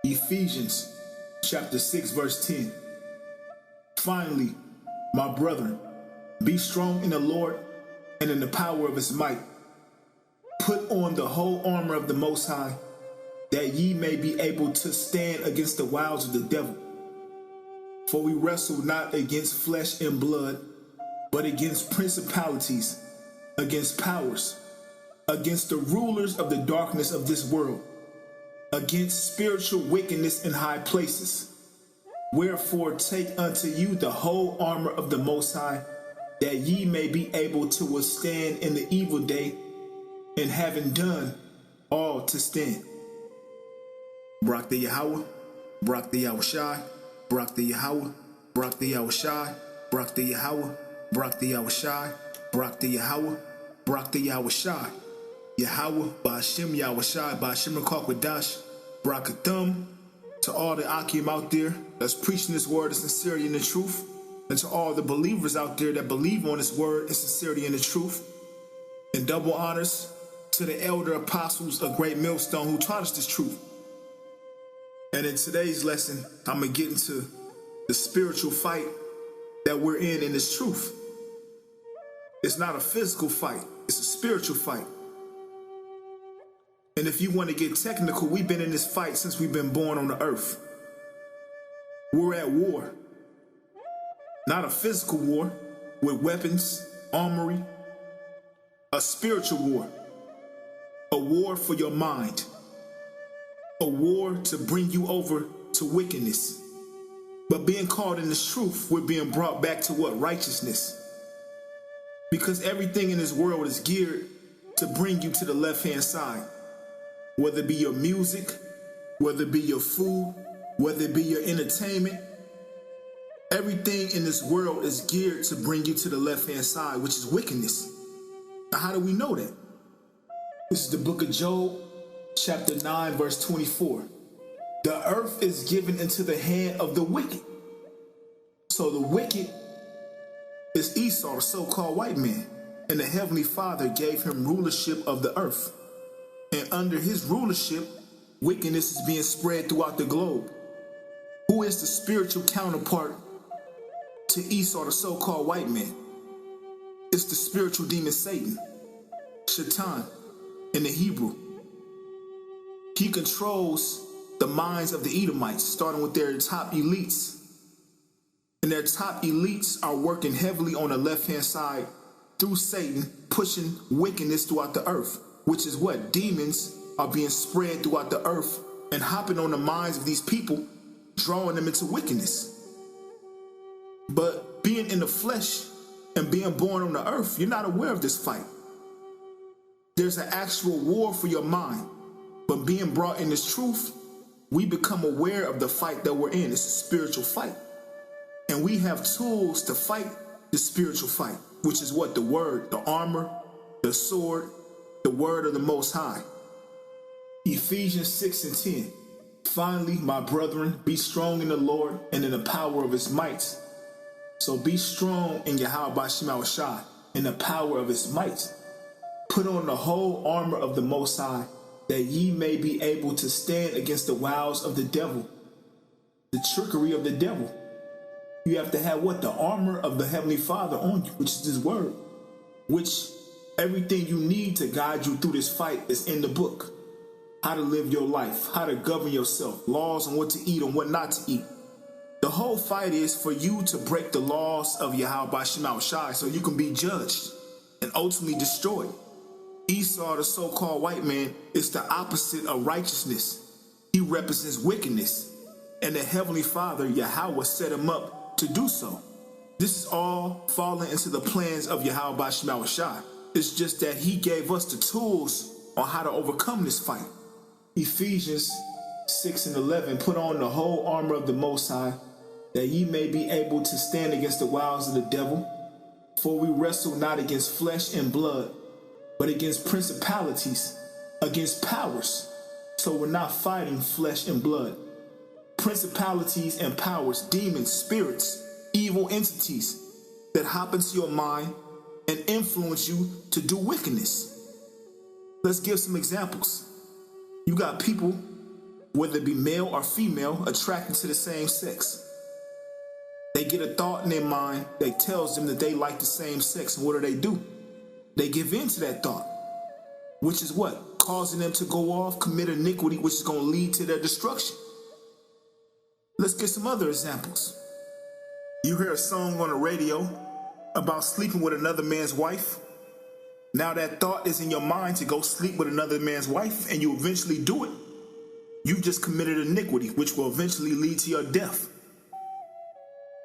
Ephesians chapter 6 verse 10. Finally, my brethren, be strong in the Lord and in the power of his might. Put on the whole armor of the Most High, that ye may be able to stand against the wiles of the devil. For we wrestle not against flesh and blood, but against principalities, against powers, against the rulers of the darkness of this world, against spiritual wickedness in high places. Wherefore take unto you the whole armor of the Most High, that ye may be able to withstand in the evil day, and having done all to stand. Barak the Yahweh, Barak the Yahushai, Barak the Yahweh, Barak the Yahushai, Barak the Yahweh, Barak the Yahushai, Barak the Yahweh, Barak the Yahushai, Yahweh, Ba'ashem Yahushai, Ba'ashem Rakakwadash, Barakathum, to all the Akim out there that's preaching this word in sincerity and the truth, and to all the believers out there that believe on this word in sincerity and the truth, and double honors to the elder apostles of Great Millstone who taught us this truth. And in today's lesson, I'm going to get into the spiritual fight that we're in this truth. It's not a physical fight, it's a spiritual fight. And if you want to get technical, we've been in this fight since we've been born on the earth. We're at war. Not a physical war with weapons, armory, a spiritual war. A war for your mind. A war to bring you over to wickedness. But being called in this truth, we're being brought back to what? Righteousness. Because everything in this world is geared to bring you to the left-hand side. Whether it be your music, whether it be your food, whether it be your entertainment, everything in this world is geared to bring you to the left-hand side, which is wickedness. Now, how do we know that? This is the book of Job, chapter 9, verse 24. The earth is given into the hand of the wicked. So the wicked is Esau, the so-called white man. And the Heavenly Father gave him rulership of the earth. And under his rulership, wickedness is being spread throughout the globe. Who is the spiritual counterpart to Esau, the so-called white man? It's the spiritual demon Satan, Shaitan in the Hebrew. He controls the minds of the Edomites, starting with their top elites. And their top elites are working heavily on the left-hand side through Satan, pushing wickedness throughout the earth, which is what? Demons are being spread throughout the earth and hopping on the minds of these people, drawing them into wickedness. But being in the flesh and being born on the earth, you're not aware of this fight. There's an actual war for your mind. But being brought in this truth, we become aware of the fight that we're in. It's a spiritual fight. And we have tools to fight the spiritual fight, which is what? The word, the armor, the sword, the word of the Most High. Ephesians 6 and 10. Finally, my brethren, be strong in the Lord and in the power of his might. So be strong in Yahweh Ba'ashem Yahushai, in the power of his might. Put on the whole armor of the Most High, that ye may be able to stand against the wiles of the devil, the trickery of the devil. You have to have what? The armor of the Heavenly Father on you, which is his word, which everything you need to guide you through this fight is in the book. How to live your life, how to govern yourself, laws on what to eat and what not to eat. The whole fight is for you to break the laws of Yahweh Ba'ashem Yahushai so you can be judged and ultimately destroyed. Esau, the so-called white man, is the opposite of righteousness. He represents wickedness. And the Heavenly Father, Yahweh, set him up to do so. This is all falling into the plans of Yahweh Ba'ashem Yahushai. It's just that he gave us the tools on how to overcome this fight. Ephesians 6 and 11, put on the whole armor of the Most High, that ye may be able to stand against the wiles of the devil. For we wrestle not against flesh and blood, but against principalities, against powers. So we're not fighting flesh and blood. Principalities and powers, demons, spirits, evil entities that hop into your mind and influence you to do wickedness. Let's give some examples. You got people whether it be male or female, attracted to the same sex. They get a thought in their mind that tells them that they like the same sex, and what do? They give in to that thought, which is what? Causing them to go off, commit iniquity, which is going to lead to their destruction. Let's get some other examples. You hear a song on the radio about sleeping with another man's wife. Now that thought is in your mind to go sleep with another man's wife, and you eventually do it. You've just committed iniquity, which will eventually lead to your death.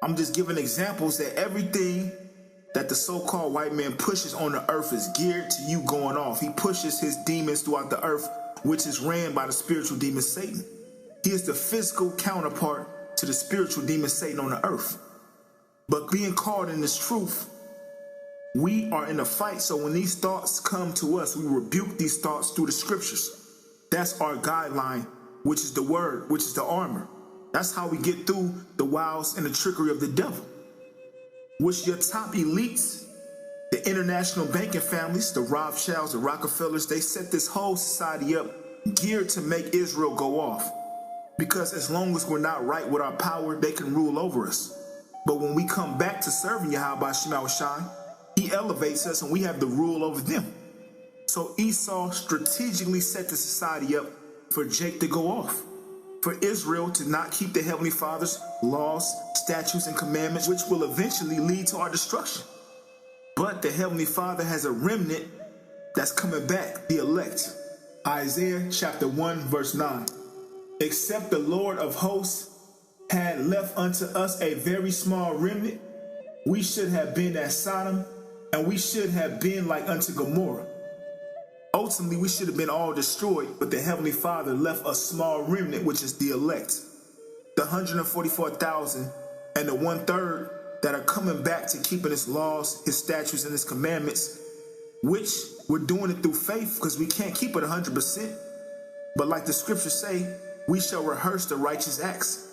I'm just giving examples that everything that the so-called white man pushes on the earth is geared to you going off. He pushes his demons throughout the earth, which is ran by the spiritual demon Satan. He is the physical counterpart to the spiritual demon Satan on the earth. But being called in this truth, we are in a fight. So when these thoughts come to us, we rebuke these thoughts through the scriptures. That's our guideline, which is the word, which is the armor. That's how we get through the wiles and the trickery of the devil. Which your top elites, the international banking families, the Rothschilds, the Rockefellers, they set this whole society up geared to make Israel go off. Because as long as we're not right with our power, they can rule over us. But when we come back to serving Yahweh Shema Shai, he elevates us and we have the rule over them. So Esau strategically set the society up for Jake to go off, for Israel to not keep the Heavenly Father's laws, statutes, and commandments, which will eventually lead to our destruction. But the Heavenly Father has a remnant that's coming back, the elect. Isaiah chapter 1 verse 9. Except the Lord of hosts had left unto us a very small remnant, we should have been as Sodom, and we should have been like unto Gomorrah. Ultimately, we should have been all destroyed, but the Heavenly Father left a small remnant, which is the elect. The 144,000 and the 1/3 that are coming back to keeping his laws, his statutes, and his commandments, which we're doing it through faith because we can't keep it 100%. But like the scriptures say, we shall rehearse the righteous acts.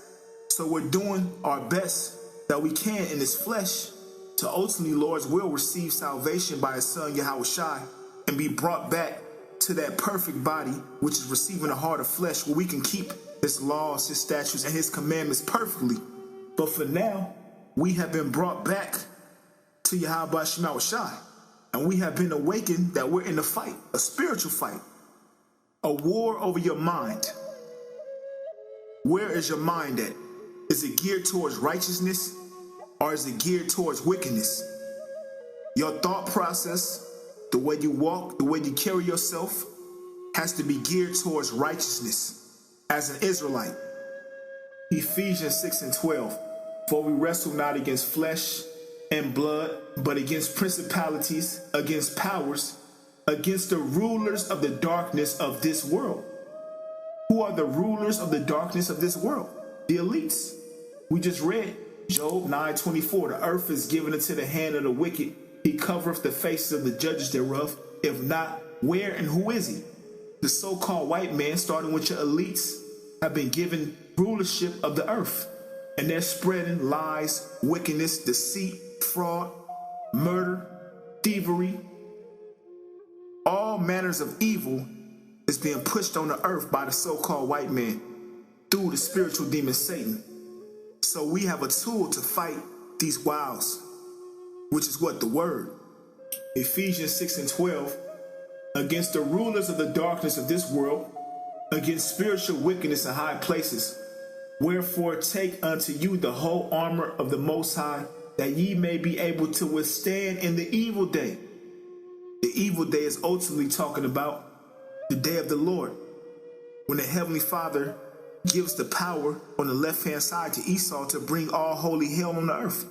So we're doing our best that we can in this flesh to ultimately, Lord's will, receive salvation by his son Yahweh Shai and be brought back to that perfect body, which is receiving a heart of flesh, where we can keep his laws, his statutes, and his commandments perfectly. But for now, we have been brought back to Yahweh Shema Shai, and we have been awakened that we're in a fight, a spiritual fight, a war over your mind. Where is your mind at? Is it geared towards righteousness, or is it geared towards wickedness? Your thought process, the way you walk, the way you carry yourself, has to be geared towards righteousness as an Israelite. Ephesians 6:12. For we wrestle not against flesh and blood, but against principalities, against powers, against the rulers of the darkness of this world. Who are the rulers of the darkness of this world? The elites. We just read Job 9:24. The earth is given into the hand of the wicked. He covereth the faces of the judges thereof. If not, where and who is he? The so-called white man, starting with your elites, have been given rulership of the earth. And they're spreading lies, wickedness, deceit, fraud, murder, thievery. All manners of evil is being pushed on the earth by the so-called white man through the spiritual demon Satan. So we have a tool to fight these wiles, which is what? The word. Ephesians 6:12. Against the rulers of the darkness of this world, against spiritual wickedness in high places. Wherefore take unto you the whole armor of the Most High, that ye may be able to withstand in the evil day. The evil day is ultimately talking about the day of the Lord, when the Heavenly Father gives the power on the left-hand side to Esau to bring all holy hell on the earth.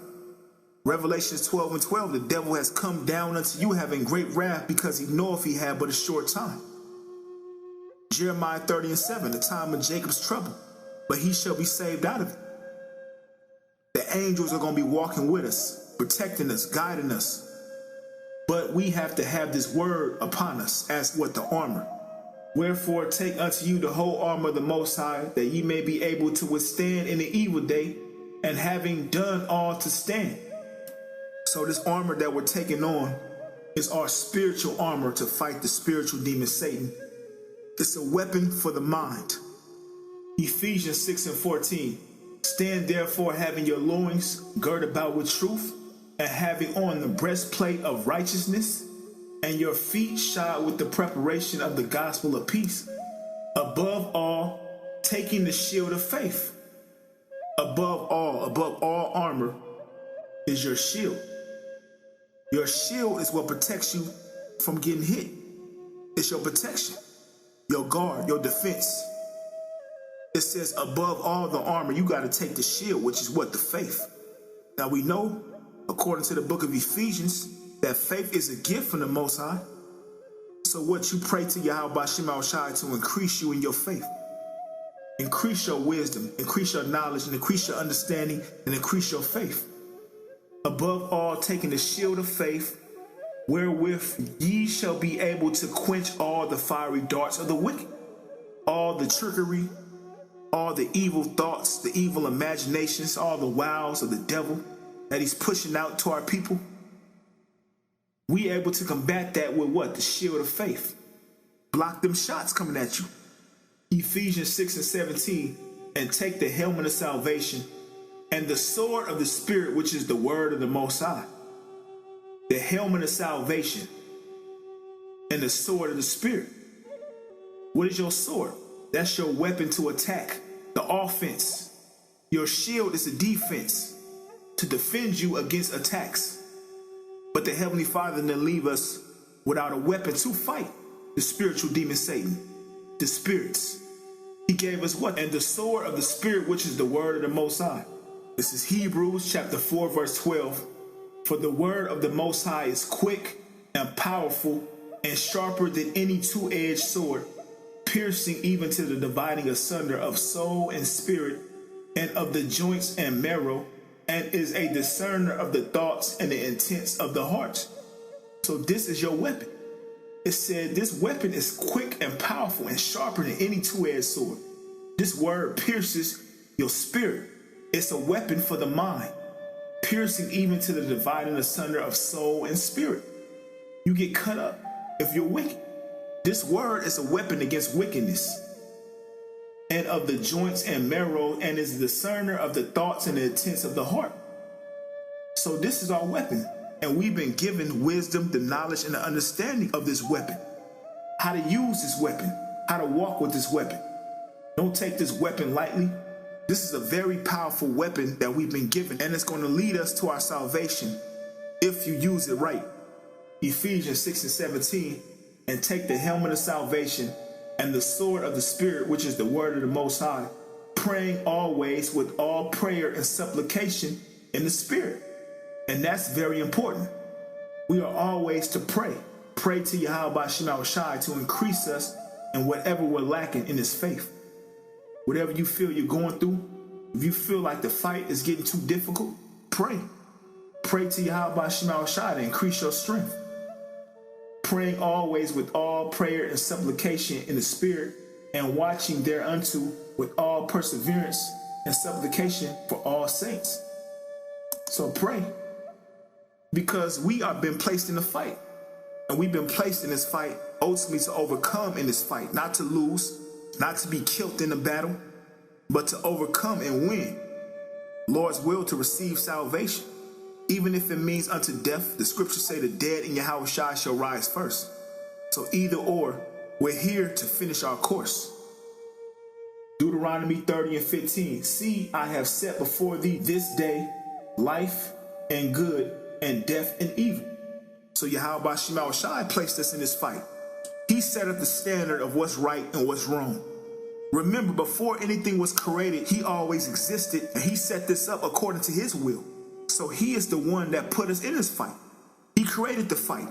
Revelations 12:12, the devil has come down unto you having great wrath, because he knoweth he had but a short time. Jeremiah 30:7, the time of Jacob's trouble, but he shall be saved out of it. The angels are going to be walking with us, protecting us, guiding us. But we have to have this word upon us as what? The armor. Wherefore take unto you the whole armor of the Most High, that ye may be able to withstand in the evil day, and having done all to stand. So this armor that we're taking on is our spiritual armor to fight the spiritual demon Satan. It's a weapon for the mind. Ephesians 6:14. Stand therefore having your loins girt about with truth, and having on the breastplate of righteousness, and your feet shod with the preparation of the gospel of peace. Above all, taking the shield of faith. Above all armor is your shield. Your shield is what protects you from getting hit. It's your protection, your guard, your defense. It says above all the armor, you got to take the shield, which is what? The faith. Now we know, according to the book of Ephesians, that faith is a gift from the Most High. So what you pray to Yahweh Shema Shai to increase you in your faith. Increase your wisdom, increase your knowledge, and increase your understanding, and increase your faith. Above all, taking the shield of faith, wherewith ye shall be able to quench all the fiery darts of the wicked, all the trickery, all the evil thoughts, the evil imaginations, all the wiles of the devil that he's pushing out to our people. We able to combat that with what? The shield of faith. Block them shots coming at you. Ephesians 6:17, and take the helmet of salvation and the sword of the Spirit, which is the word of the Most High. The helmet of salvation and the sword of the Spirit. What is your sword? That's your weapon to attack, the offense. Your shield is a defense to defend you against attacks. But the Heavenly Father didn't leave us without a weapon to fight the spiritual demon Satan, the spirits. He gave us what? And the sword of the Spirit, which is the word of the Most High. This is Hebrews chapter 4, verse 12. For the word of the Most High is quick and powerful and sharper than any two-edged sword, piercing even to the dividing asunder of soul and spirit, and of the joints and marrow, and is a discerner of the thoughts and the intents of the heart. So this is your weapon. It said this weapon is quick and powerful and sharper than any two-edged sword. This word pierces your spirit. It's a weapon for the mind, piercing even to the dividing asunder of soul and spirit. You get cut up if you're wicked. This word is a weapon against wickedness, and of the joints and marrow, and is a discerner of the thoughts and the intents of the heart. So this is our weapon, and we've been given wisdom, the knowledge, and the understanding of this weapon. How to use this weapon, how to walk with this weapon. Don't take this weapon lightly. This is a very powerful weapon that we've been given, and it's going to lead us to our salvation if you use it right. Ephesians 6:17, and take the helmet of salvation and the sword of the Spirit, which is the word of the Most High, praying always with all prayer and supplication in the Spirit. And that's very important. We are always to pray. Pray to Yahweh Shema Shai to increase us in whatever we're lacking in His faith. Whatever you feel you're going through, if you feel like the fight is getting too difficult, pray. Pray to Yahweh Shema Shai to increase your strength. Praying always with all prayer and supplication in the Spirit, and watching thereunto with all perseverance and supplication for all saints. So pray, because we are been placed in a fight, and we've been placed in this fight ultimately to overcome in this fight, not to lose, not to be killed in the battle, but to overcome and win. Lord's will to receive salvation. Even if it means unto death, the scriptures say the dead in Yahweh Shai shall rise first. So either or, we're here to finish our course. Deuteronomy 30:15. See, I have set before thee this day life and good, and death and evil. So Yahweh Shema Shai placed us in this fight. He set up the standard of what's right and what's wrong. Remember, before anything was created, He always existed, and He set this up according to His will. So He is the one that put us in this fight. He created the fight.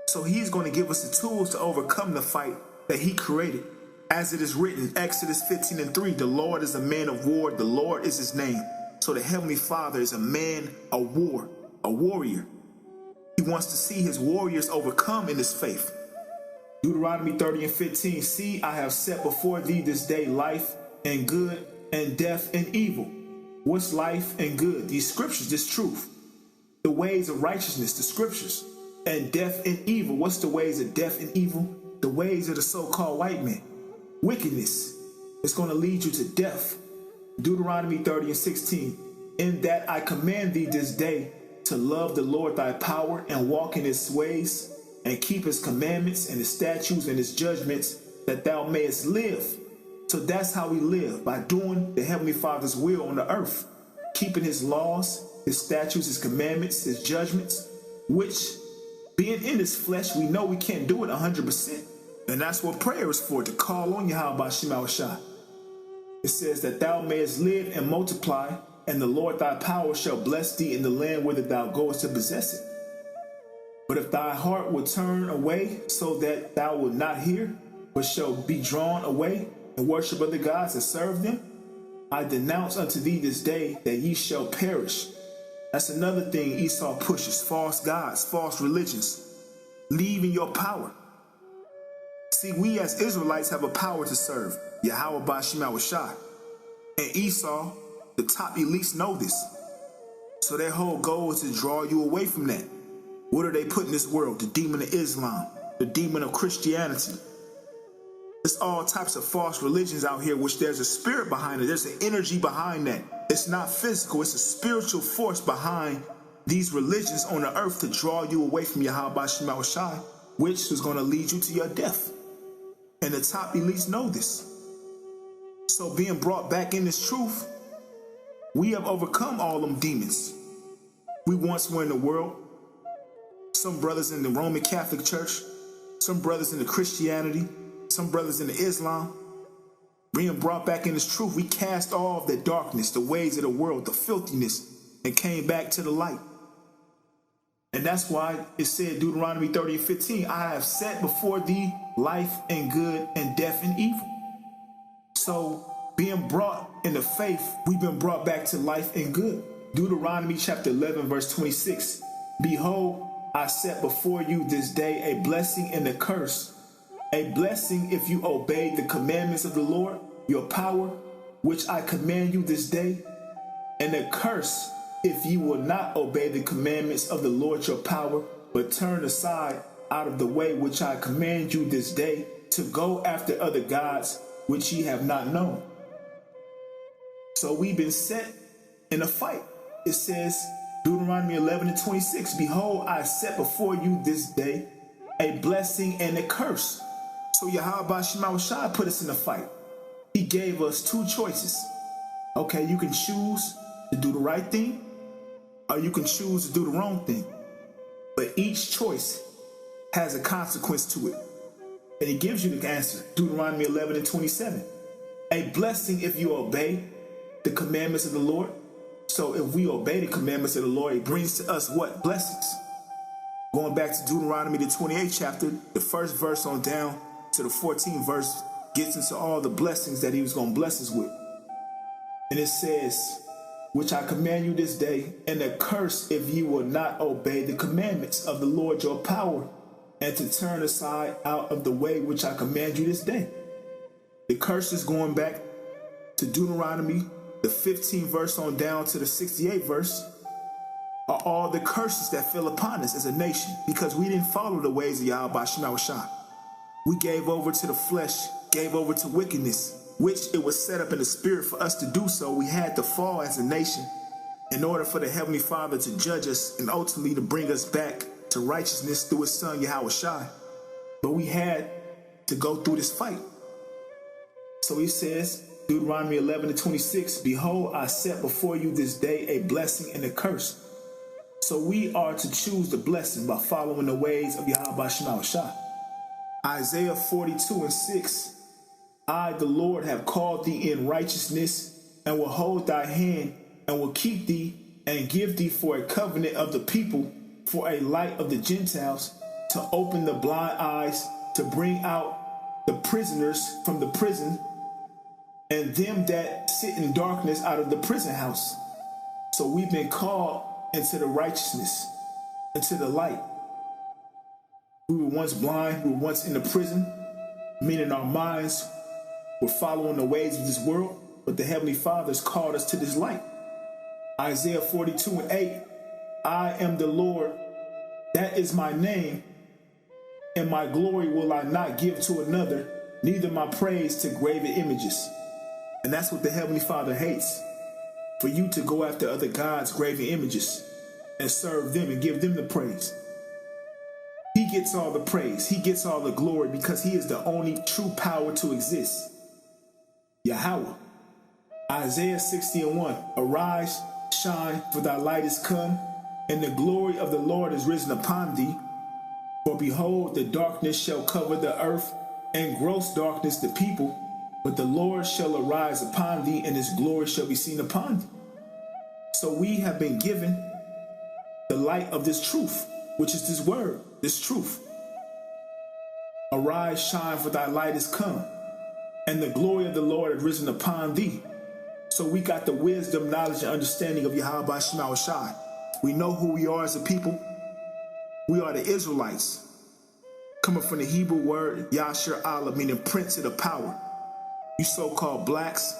So He's going to give us the tools to overcome the fight that He created. As it is written, Exodus 15:3, the Lord is a man of war, the Lord is His name. So the Heavenly Father is a man of war, a warrior. He wants to see His warriors overcome in this faith. Deuteronomy 30:15, see, I have set before thee this day life and good, and death and evil. What's life and good? These scriptures, this truth. The ways of righteousness, the scriptures. And death and evil. What's the ways of death and evil? The ways of the so-called white man. Wickedness. It's going to lead you to death. Deuteronomy 30:16. In that I command thee this day to love the Lord thy power and walk in his ways and keep his commandments and his statutes and his judgments, that thou mayest live. So that's how we live, by doing the Heavenly Father's will on the earth, keeping his laws, his statutes, his commandments, his judgments, which being in this flesh, we know we can't do it 100%. And that's what prayer is for, to call on Yahweh Shema Shah. It says that thou mayest live and multiply, and the Lord thy power shall bless thee in the land whither thou goest to possess it. But if thy heart will turn away, so that thou wilt not hear, but shall be drawn away and worship other gods and serve them, I denounce unto thee this day that ye shall perish. That's another thing Esau pushes: false gods, false religions, leaving your power. See, we as Israelites have a power to serve Yahweh Bashim Shai. And Esau, the top elites, know this. So their whole goal is to draw you away from that. What are they put in this world? The demon of Islam, the demon of Christianity. There's all types of false religions out here, which there's a spirit behind it. There's an energy behind that. It's not physical. It's a spiritual force behind these religions on the earth to draw you away from Yahweh Shema Shai, which is going to lead you to your death. And the top elites know this. So being brought back in this truth, we have overcome all them demons. We once were in the world. Some brothers in the Roman Catholic Church, some brothers in the Christianity, some brothers in the Islam. Being brought back in this truth, we cast all of the darkness, the ways of the world, the filthiness, and came back to the light. And that's why it said, Deuteronomy 30:15, I have set before thee life and good and death and evil. So being brought in the faith, we've been brought back to life and good. Deuteronomy chapter 11, verse 26. Behold, I set before you this day a blessing and a curse. A blessing if you obey the commandments of the Lord, your power, which I command you this day. And a curse if you will not obey the commandments of the Lord your power, but turn aside out of the way which I command you this day, to go after other gods which ye have not known. So we've been set in a fight. It says, Deuteronomy 11:26, behold, I set before you this day a blessing and a curse. So Yahweh Shema Shai put us in a fight. He gave us two choices. Okay, you can choose to do the right thing, or you can choose to do the wrong thing. But each choice has a consequence to it. And he gives you the answer. Deuteronomy 11:27. A blessing if you obey the commandments of the Lord. So if we obey the commandments of the Lord, it brings to us what? Blessings. Going back to Deuteronomy, the 28th chapter, the first verse on down to the 14th verse gets into all the blessings that he was going to bless us with. And it says, which I command you this day, and a curse if you will not obey the commandments of the Lord your power, and to turn aside out of the way which I command you this day. The curse is going back to Deuteronomy, the 15th verse on down to the 68th verse, are all the curses that fell upon us as a nation, because we didn't follow the ways of Yahweh Shema Shai. We gave over to the flesh, gave over to wickedness, which it was set up in the spirit for us to do so. We had to fall as a nation in order for the Heavenly Father to judge us and ultimately to bring us back to righteousness through his son Yahweh Shai. But we had to go through this fight. So he says, Deuteronomy 11:26, behold, I set before you this day a blessing and a curse. So we are to choose the blessing by following the ways of Yahweh Shema Shai. Isaiah 42:6, I, the Lord, have called thee in righteousness, and will hold thy hand, and will keep thee, and give thee for a covenant of the people, for a light of the Gentiles, to open the blind eyes, to bring out the prisoners from the prison, and them that sit in darkness out of the prison house. So we've been called into the righteousness, into the light. We were once blind, we were once in the prison, meaning our minds were following the ways of this world, but the Heavenly Father has called us to this light. Isaiah 42:8, I am the Lord, that is my name, and my glory will I not give to another, neither my praise to graven images. And that's what the Heavenly Father hates. For you to go after other gods, graven images, and serve them and give them the praise. He gets all the praise. He gets all the glory because he is the only true power to exist. Yahweh. Isaiah 60:1. Arise, shine, for thy light is come, and the glory of the Lord is risen upon thee. For behold, the darkness shall cover the earth, and gross darkness the people. But the Lord shall arise upon thee, and his glory shall be seen upon thee. So we have been given the light of this truth, which is this word, this truth. Arise, shine, for thy light is come, and the glory of the Lord is risen upon thee. So we got the wisdom, knowledge, and understanding of Yahweh Shema Shai. We know who we are as a people. We are the Israelites, coming from the Hebrew word Yasher Allah, meaning prince of the power. You so-called blacks,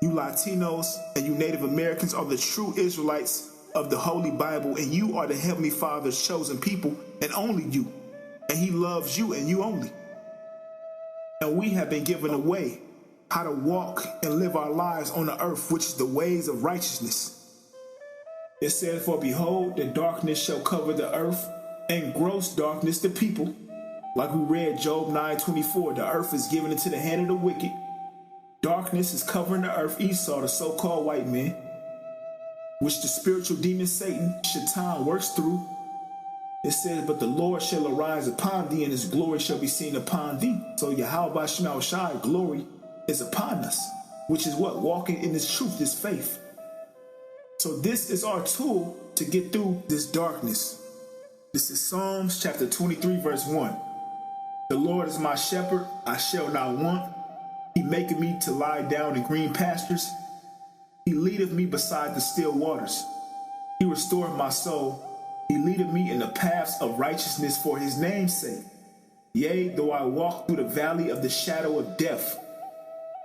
you Latinos, and you Native Americans are the true Israelites of the Holy Bible, and you are the Heavenly Father's chosen people, and only you. And he loves you and you only. And we have been given a way how to walk and live our lives on the earth, which is the ways of righteousness. It says, for behold, the darkness shall cover the earth, and gross darkness the people. Like we read Job 9:24, the earth is given into the hand of the wicked. Darkness is covering the earth. Esau, the so-called white man, which the spiritual demon Satan, Shaitan, works through. It says, but the Lord shall arise upon thee, and his glory shall be seen upon thee. So Yahweh Shema Shai, glory is upon us, which is what? Walking in this truth, this faith. So this is our tool to get through this darkness. This is Psalms chapter 23, verse 1. The Lord is my shepherd, I shall not want. He maketh me to lie down in green pastures. He leadeth me beside the still waters. He restoreth my soul. He leadeth me in the paths of righteousness for his name's sake. Yea, though I walk through the valley of the shadow of death,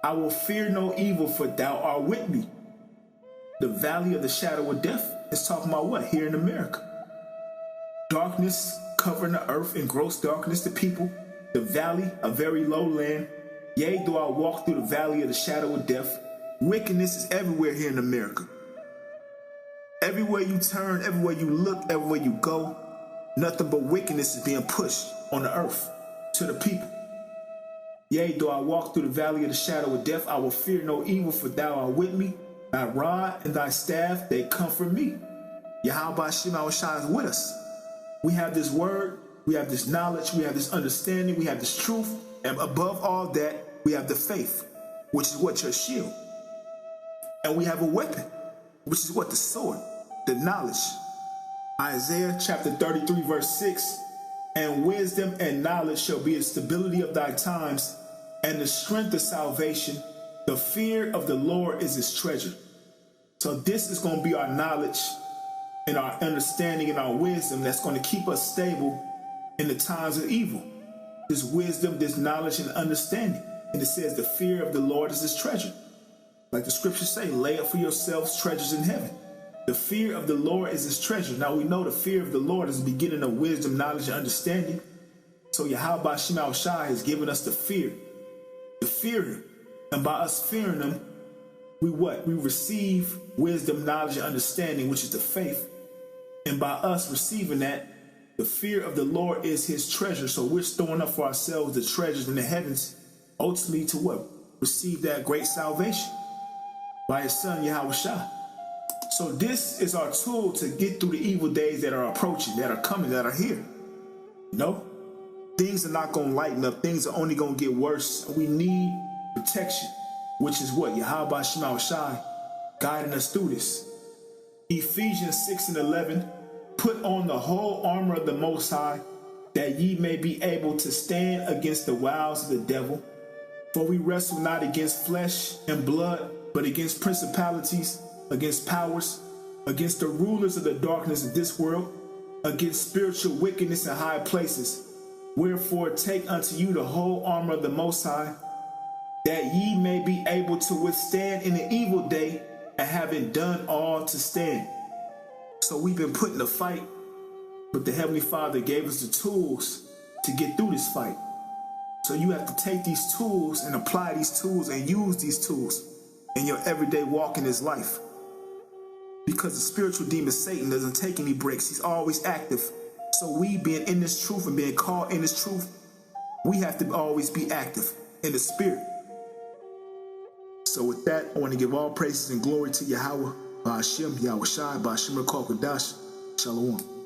I will fear no evil, for thou art with me. The valley of the shadow of death is talking about what? Here in America. Darkness covering the earth, and gross darkness the people. The valley, a very low land. Yea, though I walk through the valley of the shadow of death. Wickedness is everywhere here in America. Everywhere you turn, everywhere you look, everywhere you go, nothing but wickedness is being pushed on the earth to the people. Yea, though I walk through the valley of the shadow of death, I will fear no evil, for thou art with me. Thy rod and thy staff, they comfort me. Yahweh Shema Shai is with us. We have this word, we have this knowledge, we have this understanding, we have this truth, and above all that, we have the faith, which is what? Your shield. And we have a weapon, which is what? The sword, the knowledge. Isaiah chapter 33, verse 6, and wisdom and knowledge shall be the stability of thy times, and the strength of salvation. The fear of the Lord is his treasure. So this is going to be our knowledge and our understanding and our wisdom that's going to keep us stable in the times of evil. This wisdom, this knowledge and understanding. And it says the fear of the Lord is his treasure. Like the scriptures say, lay up for yourselves treasures in heaven. The fear of the Lord is his treasure. Now we know the fear of the Lord is the beginning of wisdom, knowledge, and understanding. So Yahweh Shema Shai has given us the fear him. And by us fearing him, we what? We receive wisdom, knowledge, and understanding, which is the faith. And by us receiving that, the fear of the Lord is his treasure. So we're storing up for ourselves the treasures in the heavens, ultimately to what? Receive that great salvation by his son, Yahweh Shai. So this is our tool to get through the evil days that are approaching, that are coming, that are here. No, things are not going to lighten up. Things are only going to get worse. We need protection, which is what? Yahweh Shema Shai guiding us through this. Ephesians 6:11, put on the whole armor of the Most High, that ye may be able to stand against the wiles of the devil. For we wrestle not against flesh and blood, but against principalities, against powers, against the rulers of the darkness of this world, against spiritual wickedness in high places. Wherefore take unto you the whole armor of the Most High, that ye may be able to withstand in the evil day, and having done all to stand. So we've been put in a fight, but the Heavenly Father gave us the tools to get through this fight. So you have to take these tools and apply these tools and use these tools in your everyday walk in this life. Because the spiritual demon Satan doesn't take any breaks. He's always active. So we being in this truth and being called in this truth, we have to always be active in the spirit. So with that, I want to give all praises and glory to Yahweh, Ba'ashem, Yahweh Shai, Ba'ashem Rakal Kadash, Shalom.